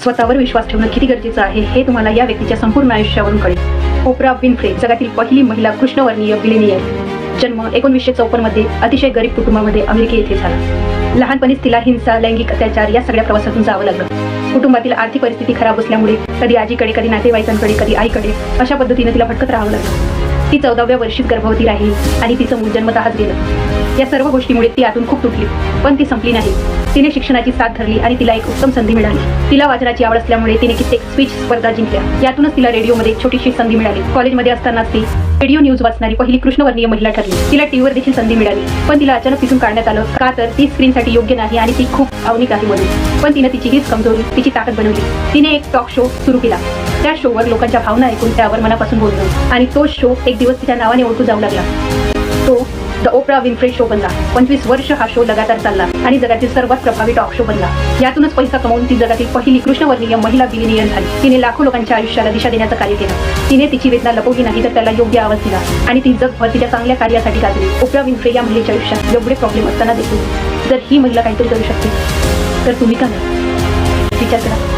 स्वतःवर विश्वास ठेवणं किती गरजेचं आहे हे तुम्हाला या व्यक्तीच्या संपूर्ण आयुष्यावरून कळेल। ओप्रा विन्फ्रे जगातील पहिली महिला कृष्णवर्णीय बिलिनियर। जन्म 1954 मध्ये अतिशय गरीब कुटुंबामध्ये अमेरिका येथे झाला। लहानपणीच तिला हिंसा, लैंगिक अत्याचार या सगळ्या प्रवासातून जावं लागलं। कुटुंबातील आर्थिक परिस्थिती खराब असल्यामुळे कधी आजीकडे, कधी नातेवाईकांकडे, कधी आईकडे अशा पद्धतीने तिला भटकत राहावं लागलं। ती 14व्या वर्षीच गर्भवती राहिली आणि तिचं मूल जन्मतःच गेलं। या सर्व गोष्टीमुळे ती आतून खूप तुटली, पण ती संपली नाही। तिने शिक्षणाची साथ धरली आणि तिला एक उत्तम संधी मिळाली। तिला वाचनाची आवड असल्यामुळे तिने कित्येक स्पीच स्पर्धा जिंकल्या। यातूनच तिला रेडिओमध्ये एक छोटीशी संधी मिळाली। कॉलेजमध्ये असतानाच ती रेडिओ न्यूज वाचणारी पहिली कृष्णवर्णीय महिला ठरली। तिला टीव्हीवर देखील संधी मिळाली, पण तिला अचानक तिथून काढण्यात आलं, का तर ती स्क्रीनसाठी योग्य नाही आणि ती खूप अवनिक आहे म्हणून। पण तिने तिची हीच कमजोरी तिची ताकद बनवली। तिने एक टॉक शो सुरू केला। त्या शोवर लोकांच्या भावना ऐकून त्यावर मनापासून बोलणं आणि तो शो एक दिवस तिच्या नावाने ओळखू जाऊ लागला। तो द ओप्रा विन्फ्रे शो बनला। 25 वर्ष हा शो लगातार चालला आणि जगातील सर्वात प्रभावी टॉक शो बनला। यातूनच पैसा कमवून ती जगातील पहिली कृष्णवर्णीय महिला बिलिनियर झाली। तिने लाखो लोकांच्या आयुष्याला दिशा देण्याचं कार्य केलं। तिने तिची वेदना लपवली नाही, तर त्याला योग्य आवाज दिला आणि ती जगभर तिच्या चांगल्या कार्यासाठी गाजली। ओप्रा विन्फ्रे या महिलेच्या आयुष्यात एवढे प्रॉब्लेम असताना देखील जर ही महिला काहीतरी करू शकते, तर तुम्ही का नाही? विचार करा।